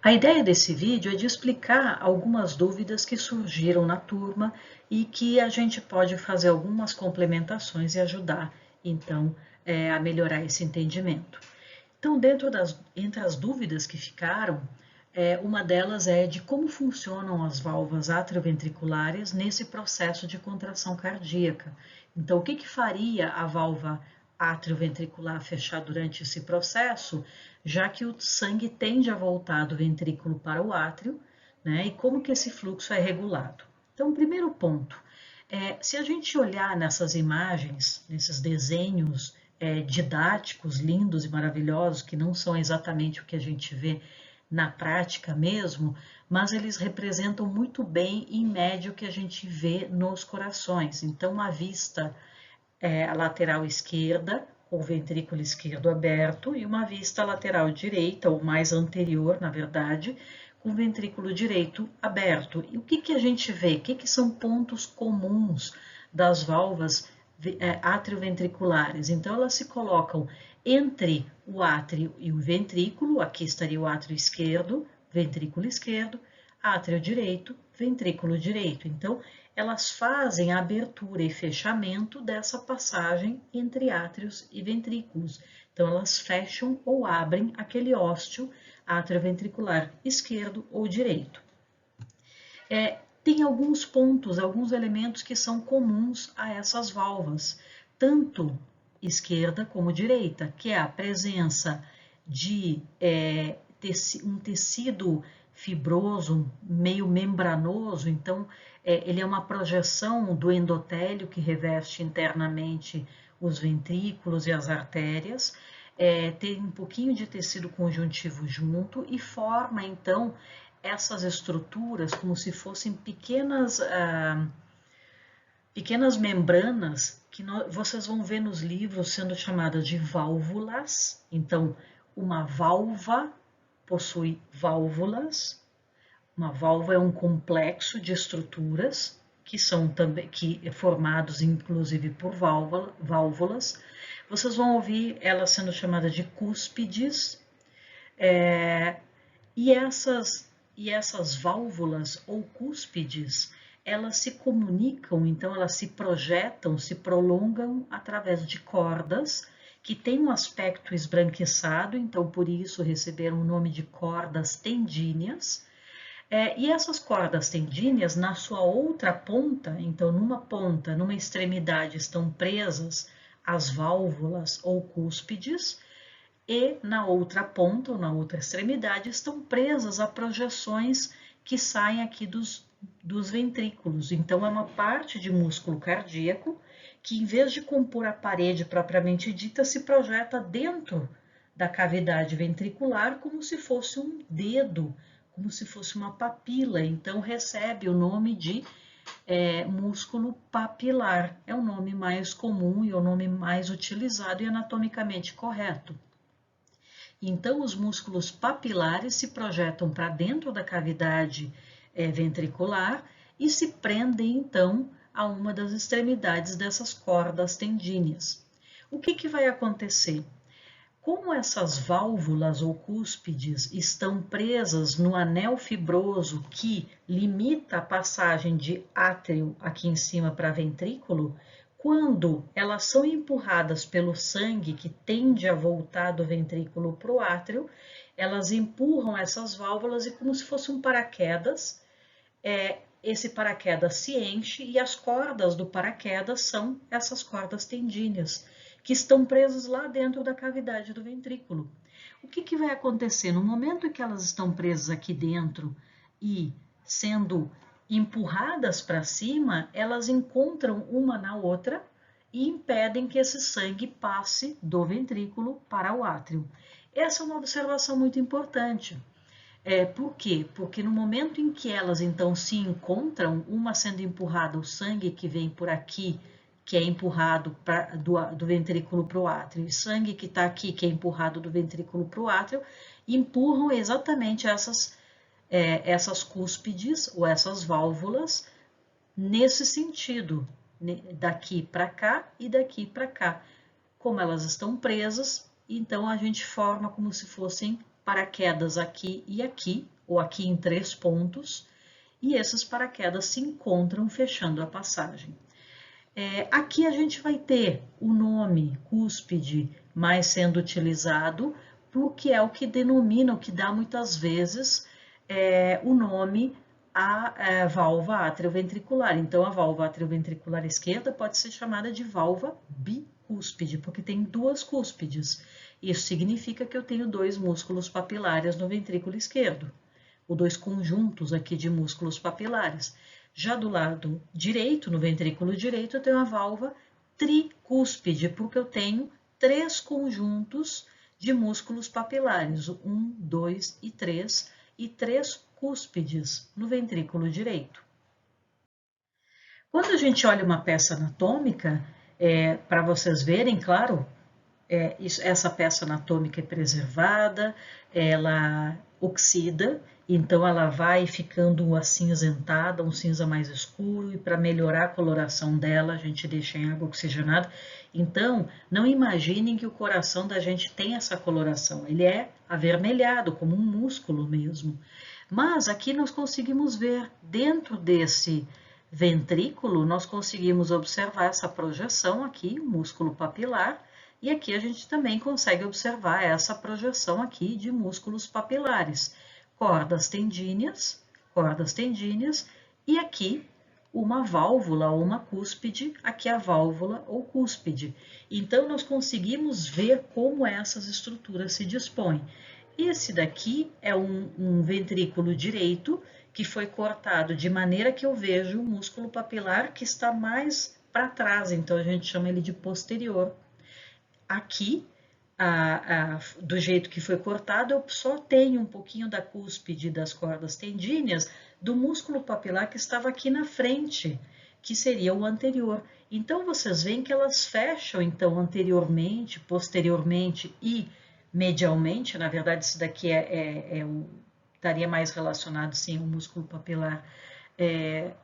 A ideia desse vídeo é de explicar algumas dúvidas que surgiram na turma e que a gente pode fazer algumas complementações e ajudar, então, a melhorar esse entendimento. Então, entre as dúvidas que ficaram, uma delas é de como funcionam as válvulas atrioventriculares nesse processo de contração cardíaca. Então, o que faria a válvula atrioventricular fechar durante esse processo, já que o sangue tende a voltar do ventrículo para o átrio, né? E como que esse fluxo é regulado? Então, primeiro ponto, se a gente olhar nessas imagens, nesses desenhos didáticos, lindos e maravilhosos, que não são exatamente o que a gente vê na prática mesmo, mas eles representam muito bem, em média, o que a gente vê nos corações. Então, a vista a lateral esquerda, o ventrículo esquerdo aberto, e uma vista lateral direita, ou mais anterior, na verdade, com o ventrículo direito aberto. E o que a gente vê? O que são pontos comuns das válvulas atrioventriculares? Então, elas se colocam entre o átrio e o ventrículo, aqui estaria o átrio esquerdo, átrio direito, ventrículo direito. Então, elas fazem a abertura e fechamento dessa passagem entre átrios e ventrículos. Então, elas fecham ou abrem aquele ósteo atrioventricular esquerdo ou direito. Tem alguns pontos, alguns elementos que são comuns a essas válvulas, tanto esquerda como direita, que é a presença de um tecido fibroso, meio membranoso, então ele é uma projeção do endotélio que reveste internamente os ventrículos e as artérias, tem um pouquinho de tecido conjuntivo junto e forma então essas estruturas como se fossem pequenas membranas que vocês vão ver nos livros sendo chamadas de válvulas. Então, uma válvula possui válvulas. Uma válvula é um complexo de estruturas que são também formados inclusive por válvulas. Vocês vão ouvir elas sendo chamadas de cúspides. E essas válvulas ou cúspides, elas se comunicam, então elas se projetam, se prolongam através de cordas que têm um aspecto esbranquiçado, então por isso receberam o nome de cordas tendíneas. E essas cordas tendíneas, na sua outra ponta, então numa extremidade estão presas as válvulas ou cúspides, e na outra ponta, ou na outra extremidade, estão presas a projeções que saem aqui dos ventrículos. Então, é uma parte de músculo cardíaco que, em vez de compor a parede propriamente dita, se projeta dentro da cavidade ventricular como se fosse um dedo, como se fosse uma papila. Então, recebe o nome de músculo papilar. É o nome mais comum e o nome mais utilizado e anatomicamente correto. Então, os músculos papilares se projetam para dentro da cavidade ventricular e se prendem, então, a uma das extremidades dessas cordas tendíneas. O que vai acontecer? Como essas válvulas ou cúspides estão presas no anel fibroso que limita a passagem de átrio aqui em cima para ventrículo, quando elas são empurradas pelo sangue que tende a voltar do ventrículo para o átrio, elas empurram essas válvulas e como se fosse um paraquedas, esse paraquedas se enche e as cordas do paraquedas são essas cordas tendíneas, que estão presas lá dentro da cavidade do ventrículo. O que vai acontecer? No momento em que elas estão presas aqui dentro e sendo empurradas para cima, elas encontram uma na outra e impedem que esse sangue passe do ventrículo para o átrio. Essa é uma observação muito importante. Por quê? Porque no momento em que elas então se encontram, uma sendo empurrada, o sangue que vem por aqui, que é empurrado do ventrículo para o átrio, e sangue que está aqui, que é empurrado do ventrículo para o átrio, empurram exatamente essas cúspides ou essas válvulas nesse sentido, daqui para cá e daqui para cá. Como elas estão presas, então a gente forma como se fossem paraquedas aqui e aqui, ou aqui em 3 pontos, e esses paraquedas se encontram fechando a passagem. Aqui a gente vai ter o nome cúspide mais sendo utilizado, porque é o que denomina, o que dá muitas vezes o nome à válvula atrioventricular. Então, a válvula atrioventricular esquerda pode ser chamada de válvula bicúspide, porque tem 2 cúspides. Isso significa que eu tenho 2 músculos papilares no ventrículo esquerdo, ou 2 conjuntos aqui de músculos papilares. Já do lado direito, no ventrículo direito, eu tenho a válvula tricúspide, porque eu tenho 3 conjuntos de músculos papilares, o 1, 2 e 3 cúspides no ventrículo direito. Quando a gente olha uma peça anatômica, para vocês verem, claro, essa peça anatômica é preservada, ela oxida, então ela vai ficando acinzentada, um cinza mais escuro, e para melhorar a coloração dela, a gente deixa em água oxigenada. Então, não imaginem que o coração da gente tem essa coloração, ele é avermelhado, como um músculo mesmo. Mas aqui nós conseguimos ver, dentro desse ventrículo, nós conseguimos observar essa projeção aqui, músculo papilar, e aqui a gente também consegue observar essa projeção aqui de músculos papilares, cordas tendíneas, e aqui uma válvula ou uma cúspide, aqui a válvula ou cúspide. Então, nós conseguimos ver como essas estruturas se dispõem. Esse daqui é um ventrículo direito que foi cortado de maneira que eu vejo o músculo papilar que está mais para trás, então a gente chama ele de posterior. Aqui, do jeito que foi cortado, eu só tenho um pouquinho da cúspide das cordas tendíneas do músculo papilar que estava aqui na frente, que seria o anterior. Então, vocês veem que elas fecham, então, anteriormente, posteriormente e medialmente. Na verdade, isso daqui estaria mais relacionado, sim, ao músculo papilar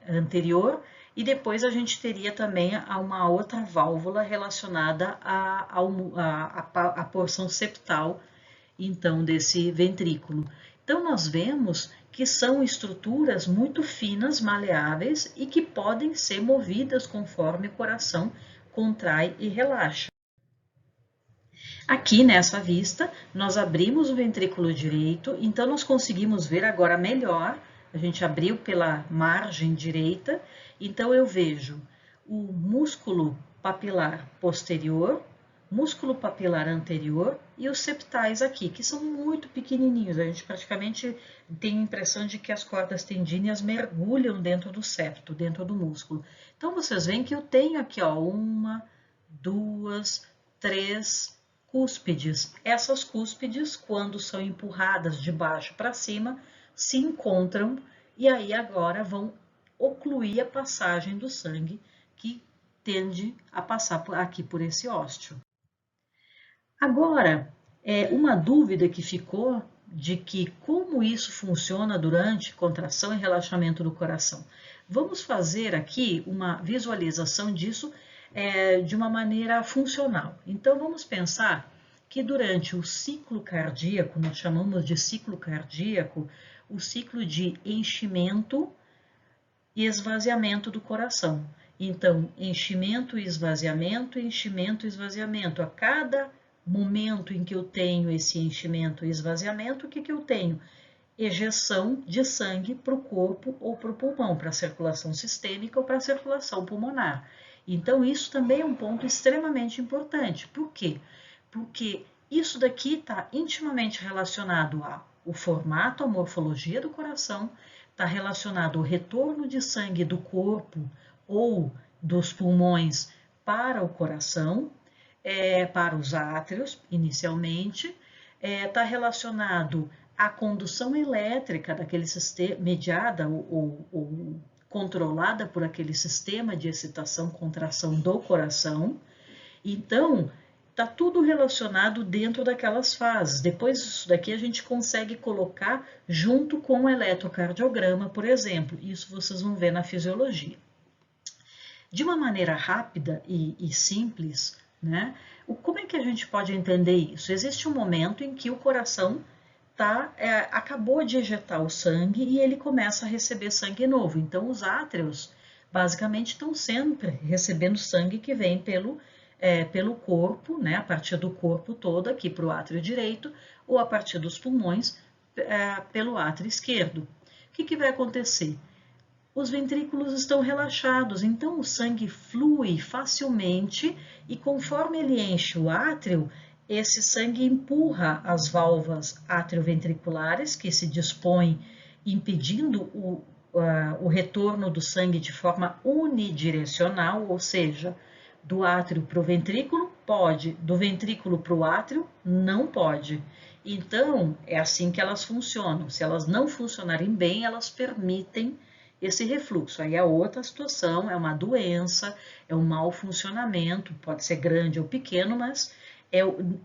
anterior. E depois a gente teria também uma outra válvula relacionada à porção septal, então, desse ventrículo. Então, nós vemos que são estruturas muito finas, maleáveis e que podem ser movidas conforme o coração contrai e relaxa. Aqui nessa vista, nós abrimos o ventrículo direito, então nós conseguimos ver agora melhor. A gente abriu pela margem direita, então eu vejo o músculo papilar posterior, músculo papilar anterior e os septais aqui, que são muito pequenininhos. A gente praticamente tem a impressão de que as cordas tendíneas mergulham dentro do septo, dentro do músculo. Então, vocês veem que eu tenho aqui, ó, 1, 2, 3 cúspides. Essas cúspides, quando são empurradas de baixo para cima, se encontram e aí agora vão ocluir a passagem do sangue que tende a passar aqui por esse ósteo. Agora, uma dúvida que ficou de que como isso funciona durante contração e relaxamento do coração. Vamos fazer aqui uma visualização disso de uma maneira funcional. Então, vamos pensar que durante o ciclo cardíaco, nós chamamos de ciclo cardíaco, o ciclo de enchimento e esvaziamento do coração. Então, enchimento e esvaziamento, enchimento e esvaziamento. A cada momento em que eu tenho esse enchimento e esvaziamento, o que eu tenho? Ejeção de sangue para o corpo ou para o pulmão, para a circulação sistêmica ou para a circulação pulmonar. Então, isso também é um ponto extremamente importante. Por quê? Porque isso daqui está intimamente relacionado ao formato, à morfologia do coração, está relacionado ao retorno de sangue do corpo ou dos pulmões para o coração, para os átrios, inicialmente, está relacionado à condução elétrica daquele sistema, mediada ou controlada por aquele sistema de excitação-contração do coração. Então, está tudo relacionado dentro daquelas fases. Depois disso daqui a gente consegue colocar junto com o eletrocardiograma, por exemplo. Isso vocês vão ver na fisiologia. De uma maneira rápida e simples, né? Como é que a gente pode entender isso? Existe um momento em que o coração acabou de ejetar o sangue e ele começa a receber sangue novo. Então, os átrios basicamente estão sempre recebendo sangue que vem pelo corpo, né, a partir do corpo todo aqui para o átrio direito, ou a partir dos pulmões pelo átrio esquerdo. O que vai acontecer? Os ventrículos estão relaxados, então o sangue flui facilmente e conforme ele enche o átrio, esse sangue empurra as válvulas atrioventriculares que se dispõem impedindo o retorno do sangue de forma unidirecional, ou seja, do átrio para o ventrículo pode, do ventrículo para o átrio não pode. Então, é assim que elas funcionam. Se elas não funcionarem bem, elas permitem esse refluxo. Aí é outra situação, é uma doença, é um mau funcionamento, pode ser grande ou pequeno, mas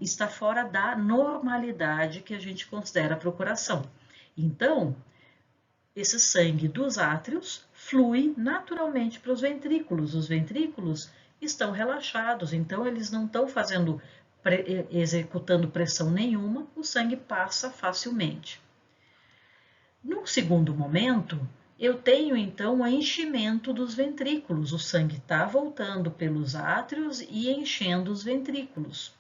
está fora da normalidade que a gente considera para o coração. Então, esse sangue dos átrios flui naturalmente para os ventrículos. Os ventrículos estão relaxados, então eles não estão executando pressão nenhuma, o sangue passa facilmente. No segundo momento, eu tenho então o enchimento dos ventrículos. O sangue está voltando pelos átrios e enchendo os ventrículos.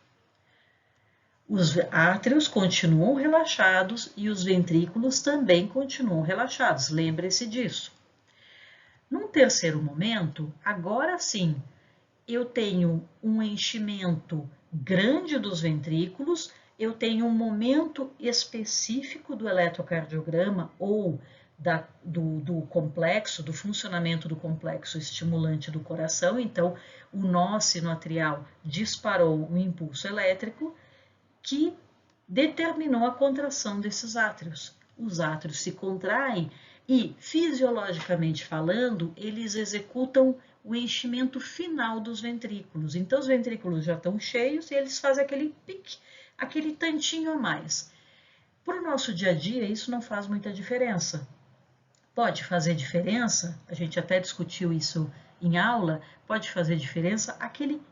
Os átrios continuam relaxados e os ventrículos também continuam relaxados. Lembre-se disso. Num terceiro momento, agora sim, eu tenho um enchimento grande dos ventrículos, eu tenho um momento específico do eletrocardiograma ou do complexo, do funcionamento do complexo estimulante do coração. Então, o nó sinoatrial disparou um impulso elétrico que determinou a contração desses átrios. Os átrios se contraem e, fisiologicamente falando, eles executam o enchimento final dos ventrículos. Então, os ventrículos já estão cheios e eles fazem aquele pique, aquele tantinho a mais. Para o nosso dia a dia, isso não faz muita diferença. Pode fazer diferença, a gente até discutiu isso em aula, pode fazer diferença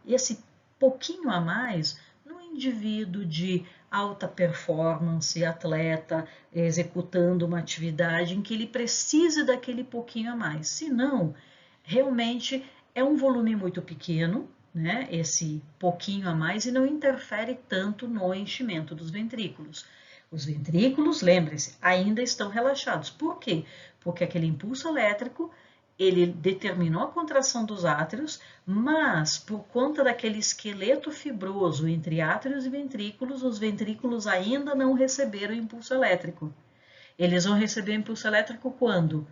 esse pouquinho a mais no indivíduo de alta performance, atleta, executando uma atividade em que ele precise daquele pouquinho a mais. Se não, realmente é um volume muito pequeno, né, esse pouquinho a mais, e não interfere tanto no enchimento dos ventrículos. Os ventrículos, lembre-se, ainda estão relaxados. Por quê? Porque aquele impulso elétrico, ele determinou a contração dos átrios, mas por conta daquele esqueleto fibroso entre átrios e ventrículos, os ventrículos ainda não receberam o impulso elétrico. Eles vão receber o impulso elétrico quando?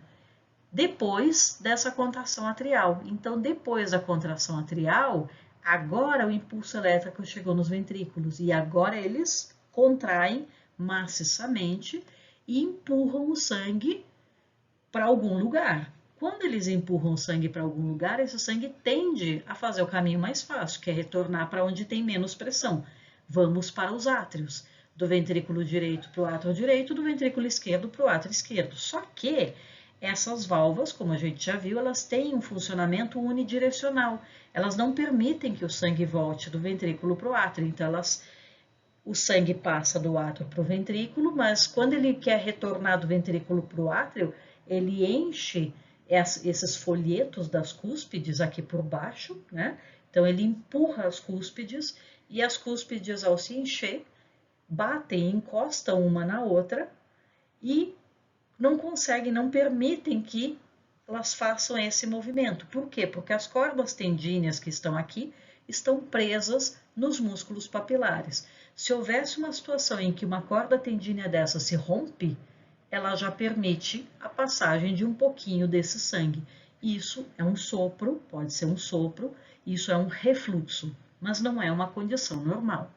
Depois dessa contração atrial. Então, depois da contração atrial, agora o impulso elétrico chegou nos ventrículos e agora eles contraem maciçamente e empurram o sangue para algum lugar. Quando eles empurram o sangue para algum lugar, esse sangue tende a fazer o caminho mais fácil, que é retornar para onde tem menos pressão. Vamos para os átrios, do ventrículo direito para o átrio direito, do ventrículo esquerdo para o átrio esquerdo. Só que essas válvulas, como a gente já viu, elas têm um funcionamento unidirecional. Elas não permitem que o sangue volte do ventrículo para o átrio, então o sangue passa do átrio para o ventrículo, mas quando ele quer retornar do ventrículo para o átrio, ele enche esses folhetos das cúspides aqui por baixo, né? Então ele empurra as cúspides e as cúspides, ao se encher, batem, encostam uma na outra e não conseguem, não permitem que elas façam esse movimento. Por quê? Porque as cordas tendíneas que estão aqui estão presas nos músculos papilares. Se houvesse uma situação em que uma corda tendínea dessa se rompe, ela já permite a passagem de um pouquinho desse sangue. Isso é um sopro, pode ser um sopro, isso é um refluxo, mas não é uma condição normal.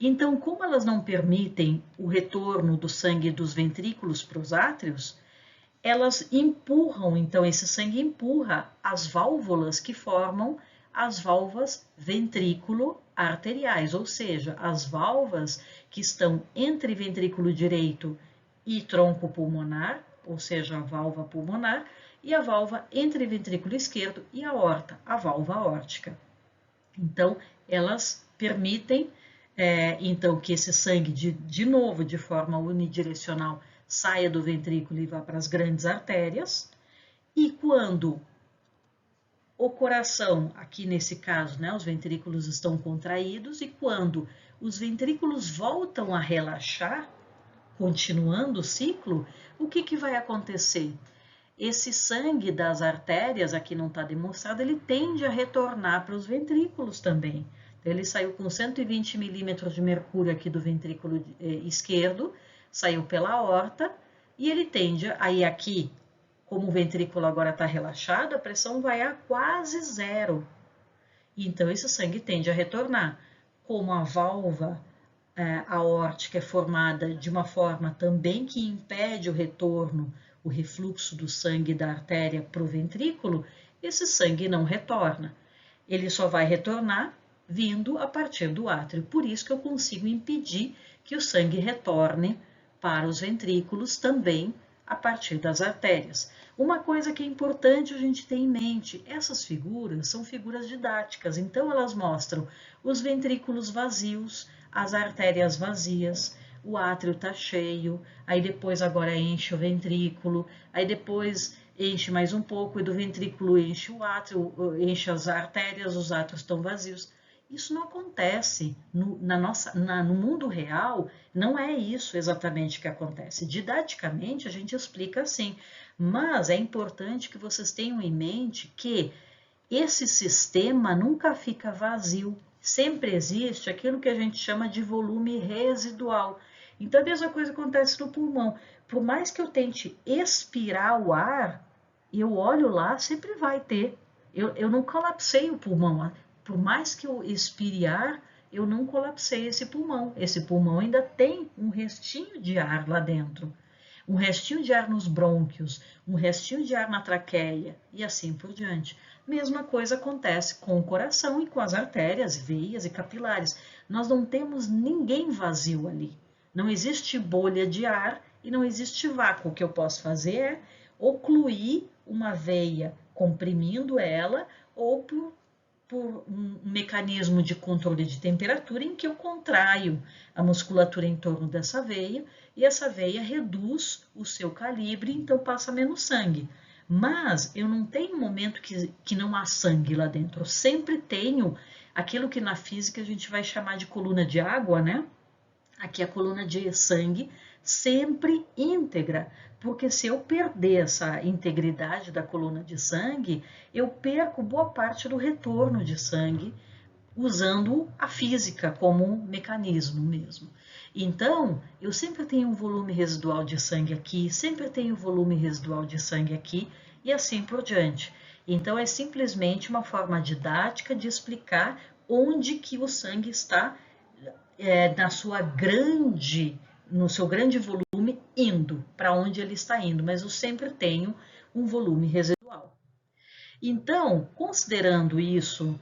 Então, como elas não permitem o retorno do sangue dos ventrículos para os átrios, elas empurram, então esse sangue empurra as válvulas que formam as válvulas ventrículo-arteriais, ou seja, as válvulas que estão entre ventrículo direito e tronco pulmonar, ou seja, a válvula pulmonar, e a válvula entre ventrículo esquerdo e a aorta, a válvula aórtica. Então, elas permitem Então, que esse sangue, de novo, de forma unidirecional, saia do ventrículo e vá para as grandes artérias. E quando o coração, aqui nesse caso, né, os ventrículos estão contraídos, e quando os ventrículos voltam a relaxar, continuando o ciclo, o que vai acontecer? Esse sangue das artérias, aqui não está demonstrado, ele tende a retornar para os ventrículos também. Ele saiu com 120 milímetros de mercúrio aqui do ventrículo esquerdo, saiu pela aorta, e ele tende, aí aqui, como o ventrículo agora está relaxado, a pressão vai a quase zero. Então, esse sangue tende a retornar. Como a válvula aórtica é formada de uma forma também que impede o retorno, o refluxo do sangue da artéria para o ventrículo, esse sangue não retorna. Ele só vai retornar vindo a partir do átrio. Por isso que eu consigo impedir que o sangue retorne para os ventrículos também a partir das artérias. Uma coisa que é importante a gente ter em mente, essas figuras são figuras didáticas, então elas mostram os ventrículos vazios, as artérias vazias, o átrio está cheio, aí depois agora enche o ventrículo, aí depois enche mais um pouco e do ventrículo enche o átrio, enche as artérias, os átrios estão vazios. Isso não acontece no mundo real, não é isso exatamente que acontece. Didaticamente a gente explica assim, mas é importante que vocês tenham em mente que esse sistema nunca fica vazio, sempre existe aquilo que a gente chama de volume residual. Então a mesma coisa acontece no pulmão. Por mais que eu tente expirar o ar, eu olho lá, sempre vai ter. Eu não colapsei o pulmão. Por mais que eu expire ar, eu não colapsei esse pulmão. Esse pulmão ainda tem um restinho de ar lá dentro. Um restinho de ar nos brônquios, um restinho de ar na traqueia e assim por diante. Mesma coisa acontece com o coração e com as artérias, veias e capilares. Nós não temos ninguém vazio ali. Não existe bolha de ar e não existe vácuo. O que eu posso fazer é ocluir uma veia, comprimindo ela, ou por um mecanismo de controle de temperatura em que eu contraio a musculatura em torno dessa veia e essa veia reduz o seu calibre, então passa menos sangue. Mas eu não tenho um momento que não há sangue lá dentro. Eu sempre tenho aquilo que na física a gente vai chamar de coluna de água, né? Aqui a coluna de sangue sempre íntegra, porque se eu perder essa integridade da coluna de sangue, eu perco boa parte do retorno de sangue, usando a física como um mecanismo mesmo. Então, eu sempre tenho um volume residual de sangue aqui, sempre tenho um volume residual de sangue aqui, e assim por diante. Então, é simplesmente uma forma didática de explicar onde que o sangue está no seu grande volume, indo para onde ele está indo, mas eu sempre tenho um volume residual. Então, considerando isso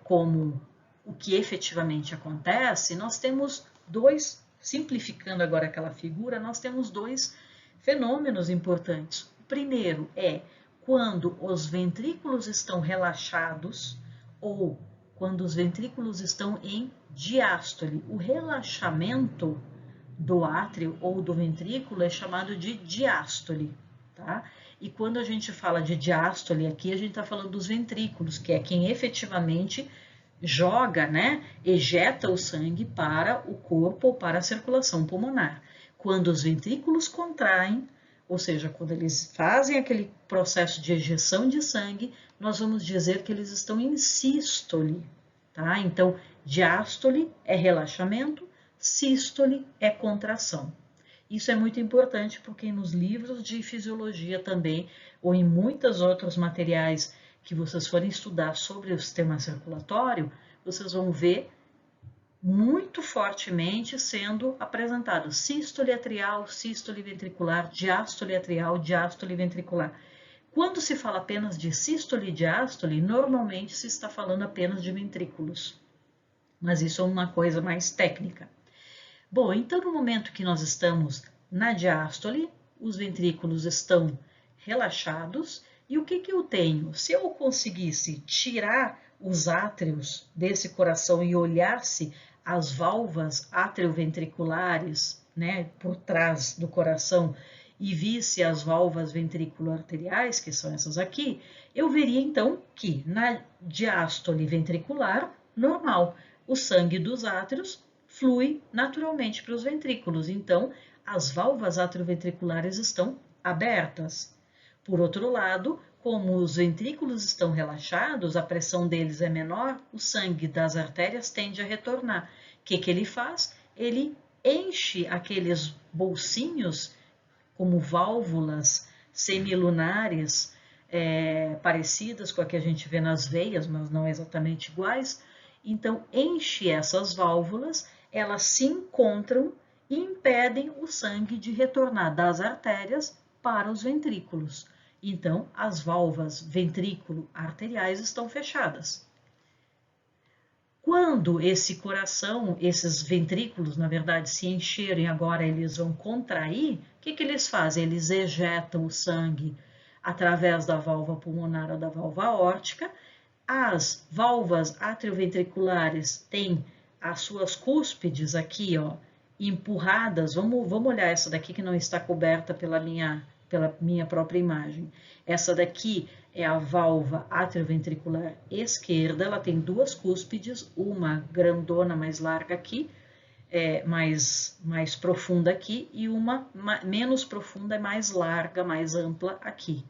como o que efetivamente acontece, nós temos dois, simplificando agora aquela figura, nós temos dois fenômenos importantes. O primeiro é quando os ventrículos estão relaxados ou quando os ventrículos estão em diástole. O relaxamento do átrio ou do ventrículo é chamado de diástole, tá? E quando a gente fala de diástole aqui, a gente está falando dos ventrículos, que é quem efetivamente joga, né, ejeta o sangue para o corpo ou para a circulação pulmonar. Quando os ventrículos contraem, ou seja, quando eles fazem aquele processo de ejeção de sangue, nós vamos dizer que eles estão em sístole, tá? Então, diástole é relaxamento, sístole é contração. Isso é muito importante porque nos livros de fisiologia também, ou em muitos outros materiais que vocês forem estudar sobre o sistema circulatório, vocês vão ver muito fortemente sendo apresentado sístole atrial, sístole ventricular, diástole atrial, diástole ventricular. Quando se fala apenas de sístole e diástole, normalmente se está falando apenas de ventrículos, mas isso é uma coisa mais técnica. Bom, então no momento que nós estamos na diástole, os ventrículos estão relaxados, e o que eu tenho? Se eu conseguisse tirar os átrios desse coração e olhasse as válvulas atrioventriculares, né, por trás do coração, e visse as válvulas ventrículo-arteriais, que são essas aqui, eu veria então que na diástole ventricular normal, o sangue dos átrios flui naturalmente para os ventrículos, então as válvulas atrioventriculares estão abertas. Por outro lado, como os ventrículos estão relaxados, a pressão deles é menor, o sangue das artérias tende a retornar. O que ele faz? Ele enche aqueles bolsinhos, como válvulas semilunares, parecidas com a que a gente vê nas veias, mas não exatamente iguais. Então, enche essas válvulas, elas se encontram e impedem o sangue de retornar das artérias para os ventrículos. Então, as válvulas ventrículo-arteriais estão fechadas. Quando esse coração, esses ventrículos, na verdade, se encherem agora, eles vão contrair, o que eles fazem? Eles ejetam o sangue através da válvula pulmonar ou da válvula aórtica. As válvulas atrioventriculares têm as suas cúspides aqui, ó, empurradas. Vamos olhar essa daqui que não está coberta pela minha própria imagem. Essa daqui é a válvula atrioventricular esquerda, ela tem duas cúspides, uma grandona mais larga aqui, mais profunda aqui, e uma menos profunda e mais larga, mais ampla aqui.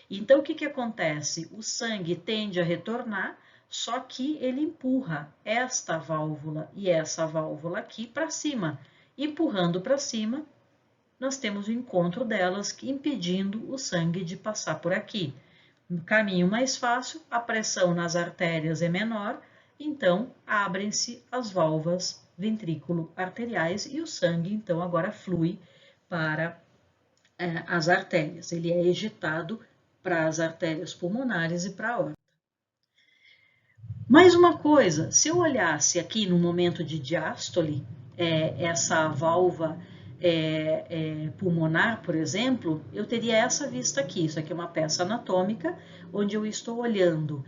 Então, o que acontece? O sangue tende a retornar, só que ele empurra esta válvula e essa válvula aqui para cima. Empurrando para cima, nós temos o encontro delas, impedindo o sangue de passar por aqui. No caminho mais fácil, a pressão nas artérias é menor, então abrem-se as válvulas ventrículo-arteriais e o sangue, então, agora flui para as artérias. Ele é ejetado para as artérias pulmonares e para a aorta. Mais uma coisa, se eu olhasse aqui no momento de diástole, essa válvula pulmonar, por exemplo, eu teria essa vista aqui. Isso aqui é uma peça anatômica, onde eu estou olhando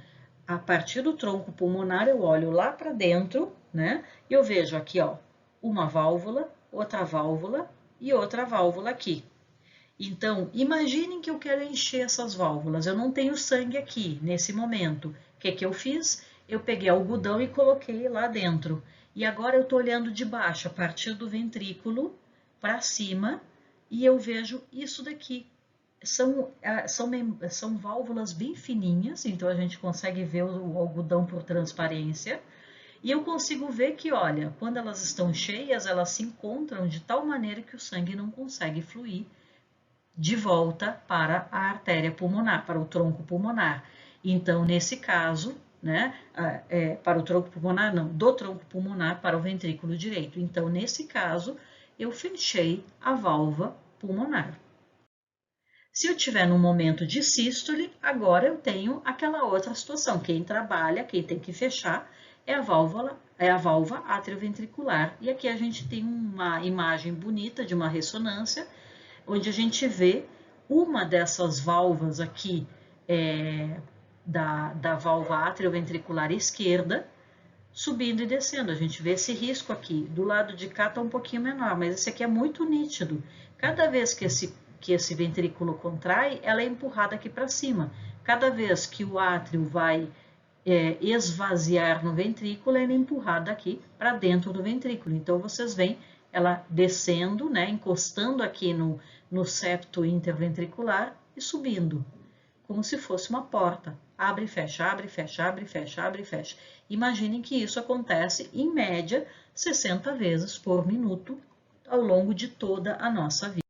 a partir do tronco pulmonar, eu olho lá para dentro, né? E eu vejo aqui, ó, uma válvula, outra válvula e outra válvula aqui. Então, imaginem que eu quero encher essas válvulas, eu não tenho sangue aqui nesse momento. O que eu fiz? Eu peguei algodão e coloquei lá dentro. E agora eu estou olhando de baixo, a partir do ventrículo para cima, e eu vejo isso daqui. São válvulas bem fininhas, então a gente consegue ver o algodão por transparência. E eu consigo ver que, olha, quando elas estão cheias, elas se encontram de tal maneira que o sangue não consegue fluir de volta para a artéria pulmonar, para o tronco pulmonar. Então, nesse caso, né, para o tronco pulmonar, não, do tronco pulmonar para o ventrículo direito. Então, nesse caso, eu fechei a válvula pulmonar. Se eu tiver num momento de sístole, agora eu tenho aquela outra situação. Quem trabalha, quem tem que fechar, é a válvula atrioventricular. E aqui a gente tem uma imagem bonita de uma ressonância, onde a gente vê uma dessas válvulas aqui da válvula atrioventricular esquerda subindo e descendo. A gente vê esse risco aqui. Do lado de cá está um pouquinho menor, mas esse aqui é muito nítido. Cada vez que esse ventrículo contrai, ela é empurrada aqui para cima. Cada vez que o átrio vai esvaziar no ventrículo, ela é empurrada aqui para dentro do ventrículo. Então, vocês veem ela descendo, né, encostando aqui no septo interventricular e subindo, como se fosse uma porta. Abre e fecha, abre e fecha, abre e fecha, abre e fecha. Imaginem que isso acontece, em média, 60 vezes por minuto ao longo de toda a nossa vida.